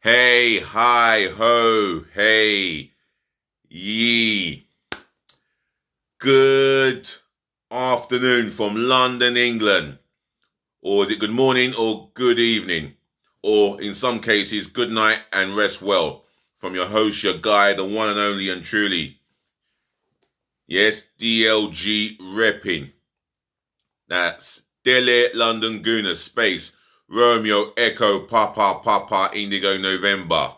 Hey, hi, ho, hey, ye. Good afternoon from London, England. Or is it good morning or good evening? Or in some cases, good night and rest well. From your host, your guy, the one and only and truly. Yes, DLG repping. That's Delhi, London, Gooner, Space, Romeo, Echo, Papa, Indigo, November.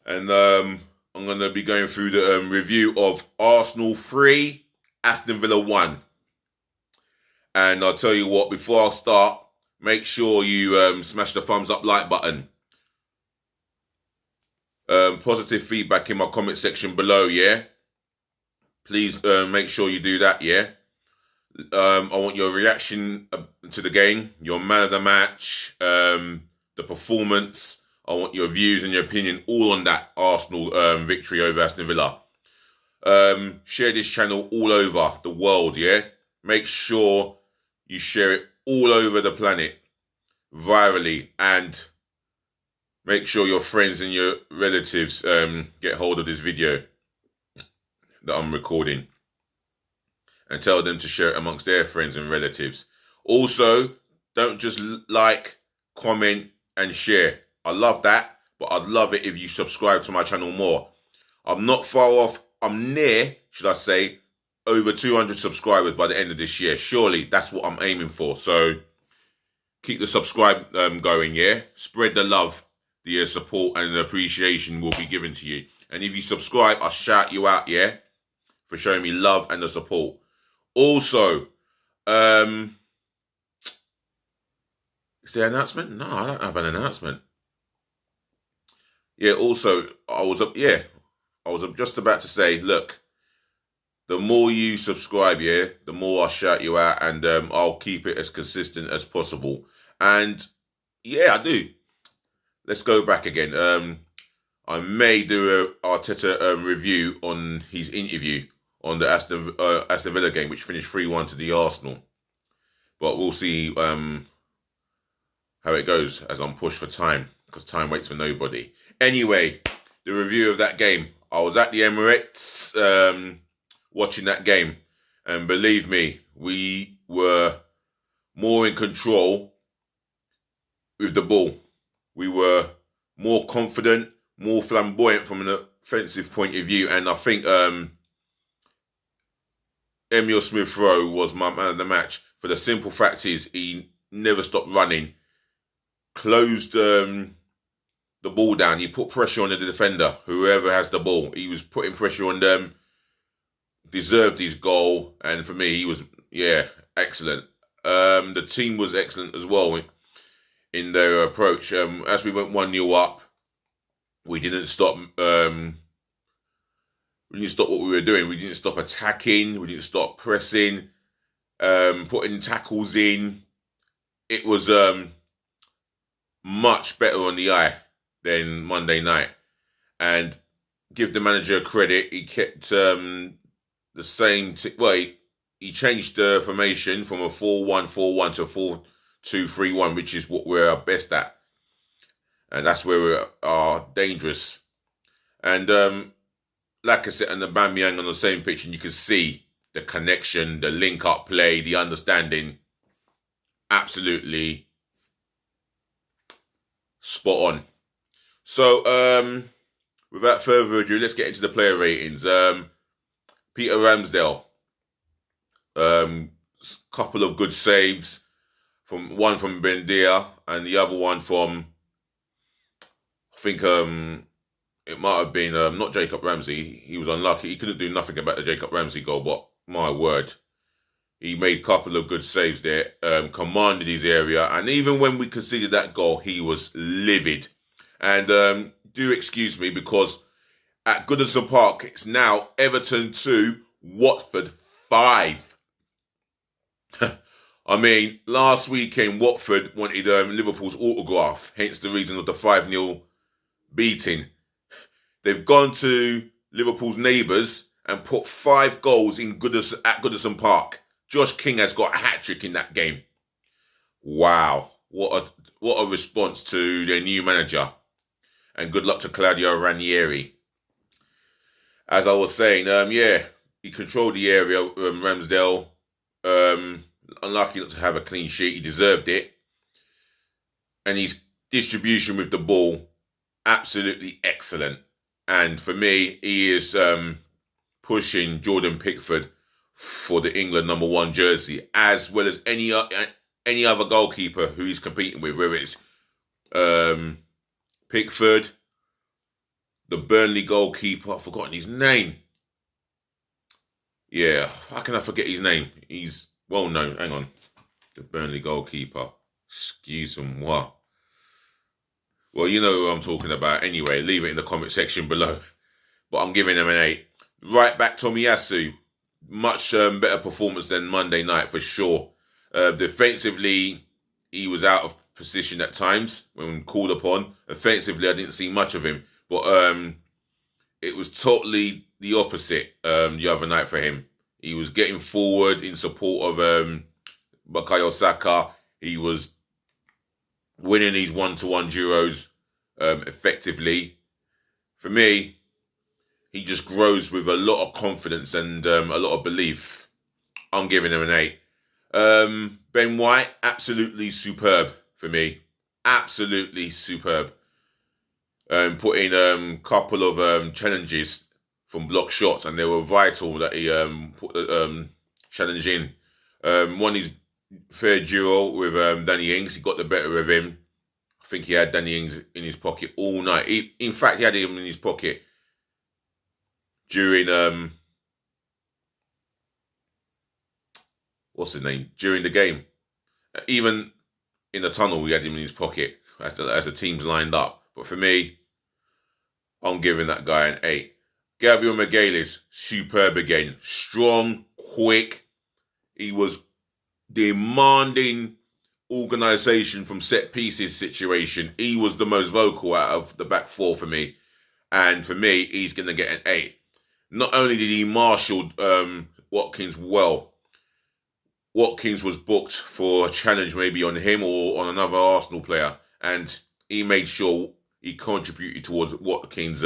And I'm going to be going through the review of Arsenal 3, Aston Villa 1. And I'll tell you what, before I start, make sure you smash the thumbs up like button. Positive feedback in my comment section below, yeah? Please make sure you do that, yeah? I want your reaction to the game, your man of the match, the performance. I want your views and your opinion all on that Arsenal victory over Aston Villa. Share this channel all over the world, yeah? Make sure you share it all over the planet, virally, and make sure your friends and your relatives get hold of this video that I'm recording. And tell them to share it amongst their friends and relatives. Also, don't just like, comment, and share. I love that, but I'd love it if you subscribe to my channel more. I'm not far off. I'm near, should I say, over 200 subscribers by the end of this year. Surely that's what I'm aiming for. So keep the subscribe going, yeah? Spread the love, the support and the appreciation will be given to you. And if you subscribe, I'll shout you out, yeah? For showing me love and the support. Also, is there an announcement? No, I don't have an announcement. Yeah, also, I was just about to say, look, the more you subscribe, yeah, the more I'll shout you out, and I'll keep it as consistent as possible. And yeah, I do. Let's go back again. I may do a Arteta review on his interview on the Aston Villa game, which finished 3-1 to the Arsenal. But we'll see how it goes as I'm pushed for time, because time waits for nobody. Anyway, the review of that game. I was at the Emirates watching that game, and believe me, we were more in control with the ball. We were more confident, more flamboyant from an offensive point of view, and I think Emile Smith-Rowe was my man of the match. For the simple fact is, he never stopped running, closed the ball down. He put pressure on the defender, whoever has the ball. He was putting pressure on them, deserved his goal, and for me, he was, yeah, excellent. The team was excellent as well in their approach. As we went 1-0 up, we didn't stop. We didn't stop what we were doing. We didn't stop attacking. We didn't stop pressing, putting tackles in. It was much better on the eye than Monday night. And give the manager credit, he kept the same. He changed the formation from a 4-1-4-1 to a 4-2-3-1, which is what we're best at. And that's where we are dangerous. And Lacazette and Aubameyang on the same pitch, and you can see the connection, the link-up play, the understanding. Absolutely spot on. So, without further ado, let's get into the player ratings. Peter Ramsdale, couple of good saves, one from Bendia and the other one from, I think, it might have been not Jacob Ramsey. He was unlucky. He couldn't do nothing about the Jacob Ramsey goal, but my word, he made a couple of good saves there, commanded his area, and even when we conceded that goal, he was livid. And do excuse me, because at Goodison Park, it's now Everton 2, Watford 5. I mean, last weekend, Watford wanted Liverpool's autograph, hence the reason of the 5-0 beating. They've gone to Liverpool's neighbours and put 5 goals in at Goodison Park. Josh King has got a hat-trick in that game. Wow. what a response to their new manager. And good luck to Claudio Ranieri. As I was saying, he controlled the area, Ramsdale. Unlucky not to have a clean sheet. He deserved it. And his distribution with the ball, absolutely excellent. And for me, he is pushing Jordan Pickford for the England #1 jersey, as well as any other goalkeeper who he's competing with, whether it's Pickford, the Burnley goalkeeper, I've forgotten his name. Yeah, how can I forget his name? He's well known. Hang on. The Burnley goalkeeper. Excuse-moi. Well, you know who I'm talking about. Anyway, leave it in the comment section below. But I'm giving him an 8. Right back, Tomiyasu. Much better performance than Monday night for sure. Defensively, he was out of position at times when called upon. Offensively, I didn't see much of him. But it was totally the opposite the other night for him. He was getting forward in support of Bukayo Saka. He was winning these one-to-one duos effectively. For me, he just grows with a lot of confidence and a lot of belief. I'm giving him an 8. Ben White, absolutely superb for me. Absolutely superb. Put in a couple of challenges from block shots, and they were vital that he put the challenge in. One is fair duo with Danny Ings. He got the better of him. I think he had Danny Ings in his pocket all night. In fact, he had him in his pocket during what's his name? During the game. Even in the tunnel, we had him in his pocket as the teams lined up. But for me, I'm giving that guy an 8. Gabriel Magalhaes, superb again. Strong, quick. He was demanding organisation from set pieces situation. He was the most vocal out of the back four for me. And for me, he's going to get an 8. Not only did he marshal Watkins well, Watkins was booked for a challenge maybe on him or on another Arsenal player. And he made sure he contributed towards Watkins'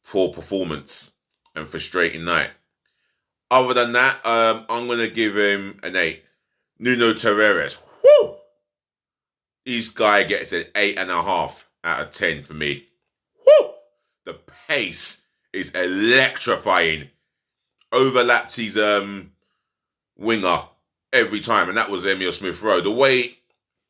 poor performance and frustrating night. Other than that, I'm going to give him an 8. Nuno Tavares, whoo! This guy gets an 8.5 out of 10 for me. Whoo! The pace is electrifying. Overlapped his winger every time, and that was Emile Smith-Rowe. The way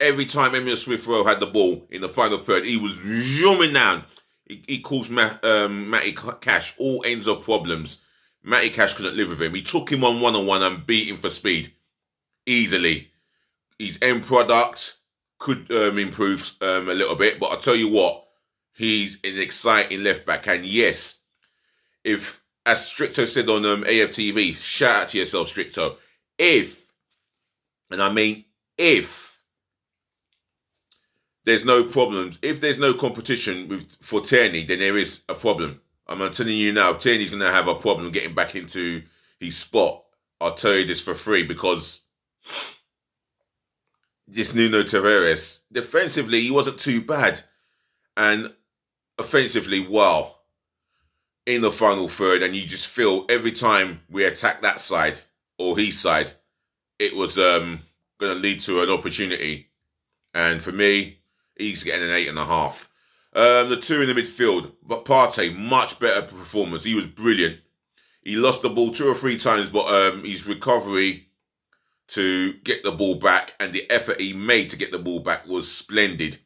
every time Emile Smith-Rowe had the ball in the final third, he was zooming down. He caused Matty Cash all ends of problems. Matty Cash couldn't live with him. He took him on one-on-one and beat him for speed easily. His end product could improve a little bit, but I'll tell you what, he's an exciting left back. And yes, if, as Stricto said on AFTV, shout out to yourself, Stricto, if, and I mean if, there's no problems, if there's no competition for Tierney, then there is a problem. I'm telling you now, Tierney's going to have a problem getting back into his spot. I'll tell you this for free, because this Nuno Tavares, defensively, he wasn't too bad. And offensively, wow. In the final third, and you just feel every time we attack that side, or his side, it was going to lead to an opportunity. And for me, he's getting an 8.5. The two in the midfield, but Partey, much better performance. He was brilliant. He lost the ball 2 or 3 times, but his recovery to get the ball back and the effort he made to get the ball back was splendid.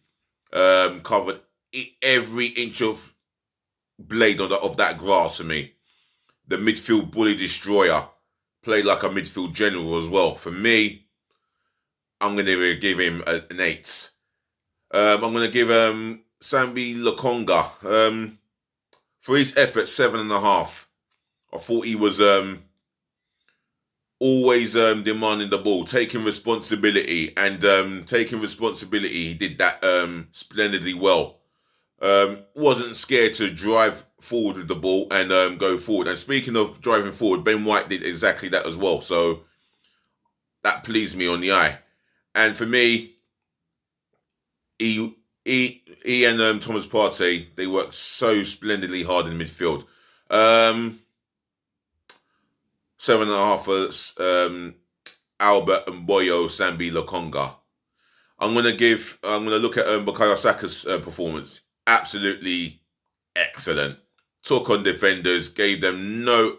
Covered every inch of blade of that grass for me. The midfield bully destroyer. Played like a midfield general as well. For me, I'm going to give him an 8. I'm going to give Sambi Lokonga for his effort 7.5. I thought he was always demanding the ball, taking responsibility, and taking responsibility. He did that splendidly well. Wasn't scared to drive forward with the ball and go forward. And speaking of driving forward, Ben White did exactly that as well. So that pleased me on the eye. And for me, he and Thomas Partey, they worked so splendidly hard in midfield. 7.5 for Albert and Boyo Sambi Lokonga. I'm gonna look at Bukayo Saka's performance. Absolutely excellent. Took on defenders, gave them no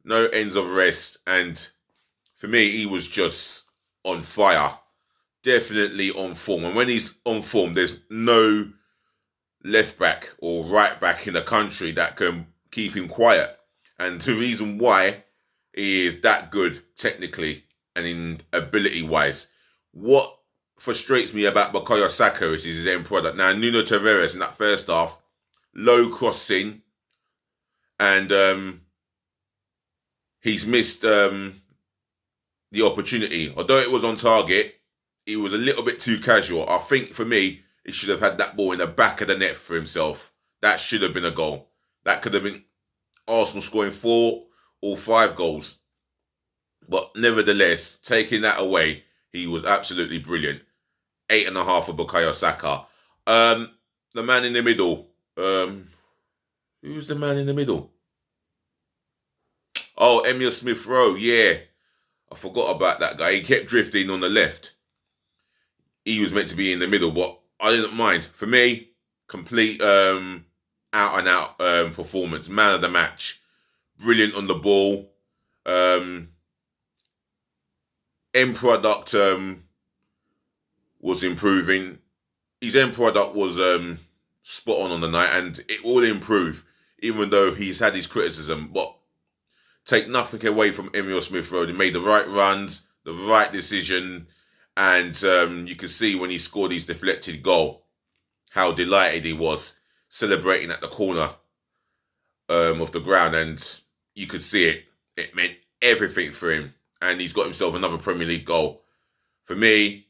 ends of rest, and for me, he was just on fire. Definitely on form. And when he's on form, there's no left back or right back in the country that can keep him quiet. And the reason why he is that good technically and in ability wise. What frustrates me about Bukayo Saka is his end product. Now, Nuno Tavares in that first half, low crossing, and he's missed the opportunity. Although it was on target, he was a little bit too casual. I think for me, he should have had that ball in the back of the net for himself. That should have been a goal. That could have been Arsenal scoring 4 or 5 goals. But nevertheless, taking that away, he was absolutely brilliant. 8.5 for Bukayo Saka. The man in the middle. Who's the man in the middle? Oh, Emile Smith-Rowe. Yeah. I forgot about that guy. He kept drifting on the left. He was meant to be in the middle, but I didn't mind. For me, complete out-and-out performance. Man of the match. Brilliant on the ball. End product was improving. His end product was spot on the night, and it will improve, even though he's had his criticism. But take nothing away from Emile Smith-Rowe. He made the right runs, the right decision, and you could see when he scored his deflected goal, how delighted he was, celebrating at the corner of the ground, and you could see it. It meant everything for him, and he's got himself another Premier League goal. For me,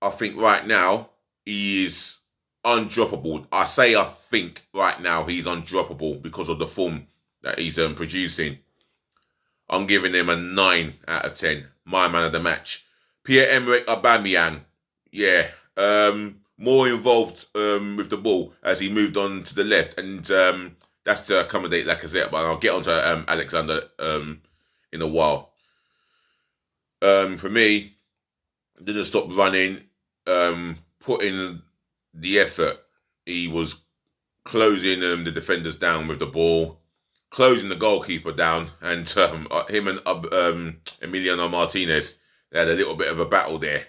I think right now, he is undroppable. I think right now he's undroppable because of the form that he's producing. I'm giving him a 9 out of 10. My man of the match. Pierre-Emerick Aubameyang. Yeah. More involved with the ball as he moved on to the left. And that's to accommodate Lacazette. But I'll get onto Alexander in a while. For me, didn't stop running. Put in the effort. He was closing the defenders down with the ball, closing the goalkeeper down, and him and Emiliano Martinez, they had a little bit of a battle there.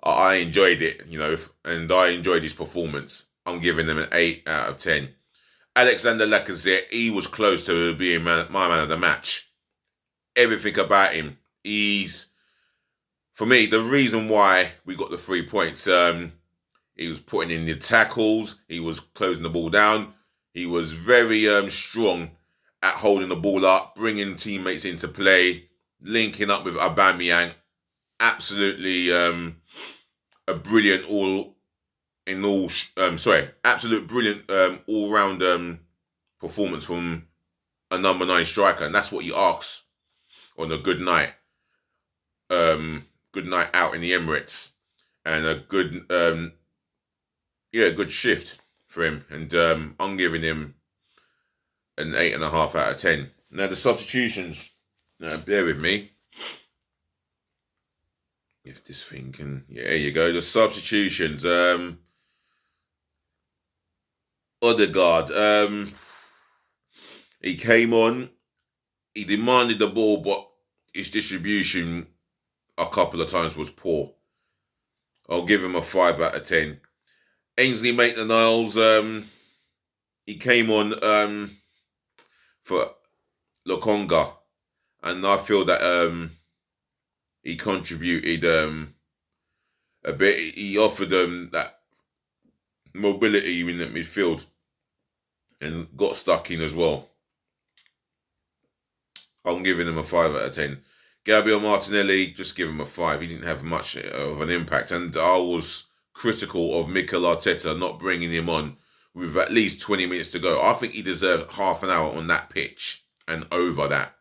I enjoyed it, and I enjoyed his performance. I'm giving him an 8 out of 10. Alexander Lacazette, he was close to being my man of the match. Everything about him. For me, the reason why we got the 3 points, he was putting in the tackles, he was closing the ball down, he was very strong at holding the ball up, bringing teammates into play, linking up with Aubameyang. Absolutely a brilliant absolute brilliant all-round performance from a number 9 striker, and that's what you ask on a good night. Good night out in the Emirates, and a good good shift for him, and I'm giving him an 8.5 out of 10. Now the substitutions, bear with me. If this thing can, there you go. The substitutions. Odegaard. He came on. He demanded the ball, but his distribution a couple of times was poor. I'll give him a 5 out of 10. Ainsley Maitland-Niles, he came on for Lokonga, and I feel that he contributed a bit. He offered that mobility in the midfield and got stuck in as well. I'm giving him a 5 out of 10. Gabriel Martinelli, just give him a 5. He didn't have much of an impact, and I was critical of Mikel Arteta not bringing him on with at least 20 minutes to go. I think he deserved half an hour on that pitch and over that.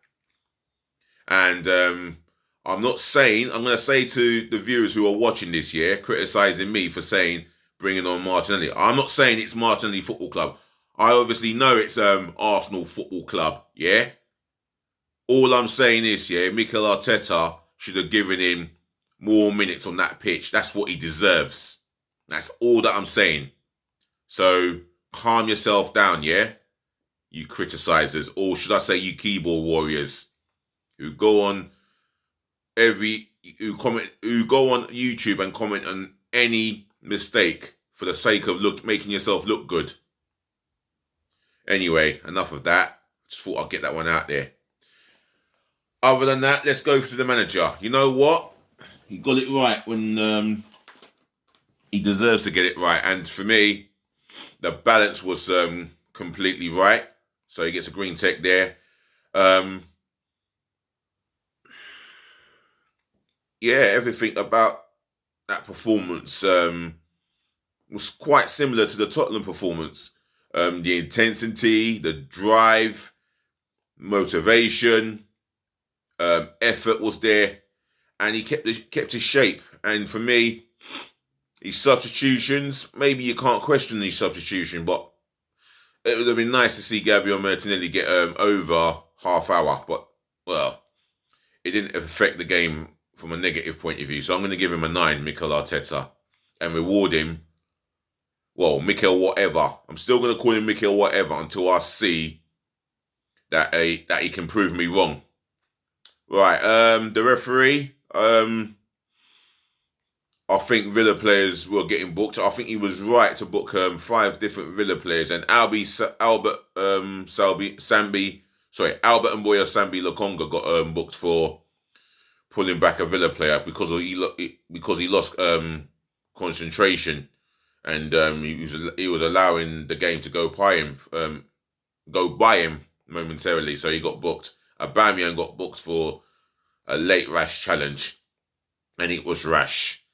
And I'm not saying, I'm going to say to the viewers who are watching this, criticising me for saying bringing on Martinelli. I'm not saying it's Martinelli Football Club. I obviously know it's Arsenal Football Club, yeah? All I'm saying is, Mikel Arteta should have given him more minutes on that pitch. That's what he deserves. That's all that I'm saying. So, calm yourself down, you criticisers, or should I say you keyboard warriors who go on who go on YouTube and comment on any mistake for the sake of making yourself look good. Anyway, enough of that. Just thought I'd get that one out there. Other than that, let's go to the manager. You know what? He got it right when he deserves to get it right. And for me, the balance was completely right. So he gets a green tick there. Everything about that performance was quite similar to the Tottenham performance. The intensity, the drive, motivation, effort was there, and he kept his shape. And for me, his substitutions, maybe you can't question these substitutions, but it would have been nice to see Gabriel Martinelli get over half hour. But, well, it didn't affect the game from a negative point of view. So I'm going to give him a 9, Mikel Arteta, and reward him. Well, Mikel whatever. I'm still going to call him Mikel whatever until I see that he can prove me wrong. Right, the referee. I think Villa players were getting booked. I think he was right to book 5 different Villa players, and Albert and Sambi Lokonga got booked for pulling back a Villa player because he lost concentration, and he was allowing the game to go by him momentarily, so he got booked. Aubameyang got booked for a late rash challenge, and it was rash.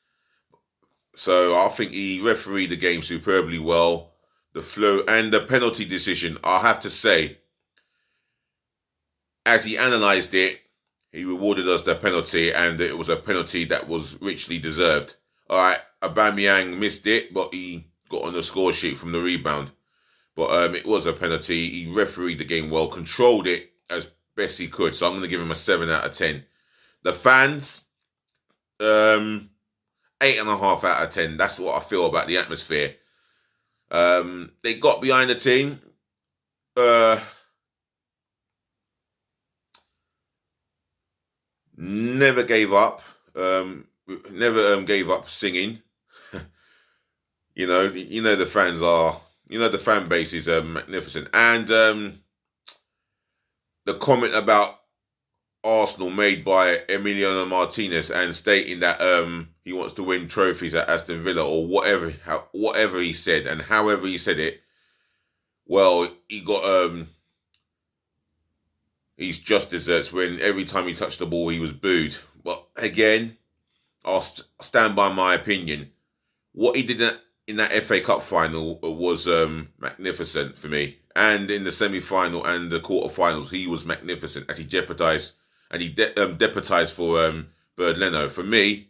So I think he refereed the game superbly well. The flow and the penalty decision, I have to say, as he analysed it, he rewarded us the penalty, and it was a penalty that was richly deserved. All right, Aubameyang missed it, but he got on the score sheet from the rebound. But it was a penalty. He refereed the game well, controlled it as best he could. So I'm going to give him a 7 out of 10. The fans, 8.5 out of 10. That's what I feel about the atmosphere. They got behind the team. Never gave up. Never gave up singing. You know the fans are. The fan base is magnificent. And the comment about Arsenal made by Emiliano Martinez and stating that he wants to win trophies at Aston Villa or whatever he said and however he said it, well, he got his just desserts when every time he touched the ball he was booed. But again, I'll stand by my opinion. What he did in that FA Cup final was magnificent for me. And in the semi-final and the quarter-finals, he was magnificent as he jeopardised and he deputised for Bird Leno. For me,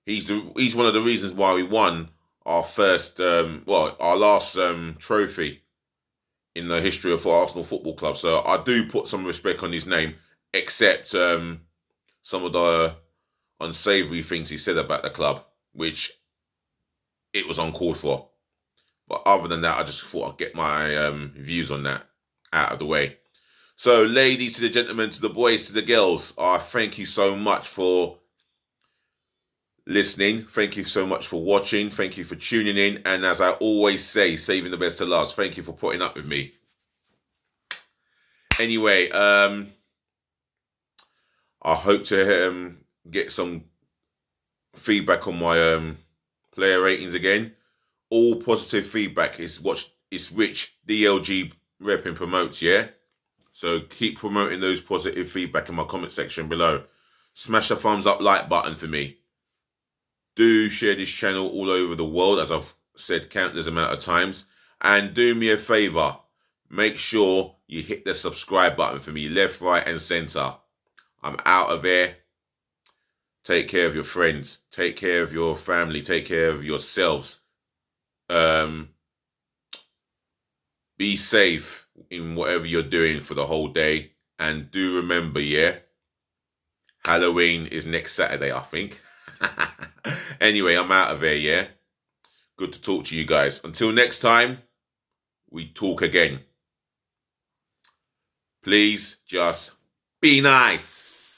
he's one of the reasons why we won our last trophy in the history of Arsenal Football Club. So I do put some respect on his name, except some of the unsavoury things he said about the club, which it was uncalled for. But other than that, I just thought I'd get my views on that out of the way. So, ladies to the gentlemen, to the boys, to the girls, I thank you so much for listening. Thank you so much for watching. Thank you for tuning in. And as I always say, saving the best to last. Thank you for putting up with me. Anyway, I hope to get some feedback on my player ratings again. All positive feedback is which DLG repping promotes, yeah? So keep promoting those positive feedback in my comment section below. Smash the thumbs up like button for me. Do share this channel all over the world, as I've said countless amount of times. And do me a favour. Make sure you hit the subscribe button for me, left, right and centre. I'm out of here. Take care of your friends. Take care of your family. Take care of yourselves. Be safe in whatever you're doing for the whole day. And do remember, yeah, Halloween is next Saturday, I think. Anyway, I'm out of here, yeah? Good to talk to you guys. Until next time, we talk again. Please just be nice.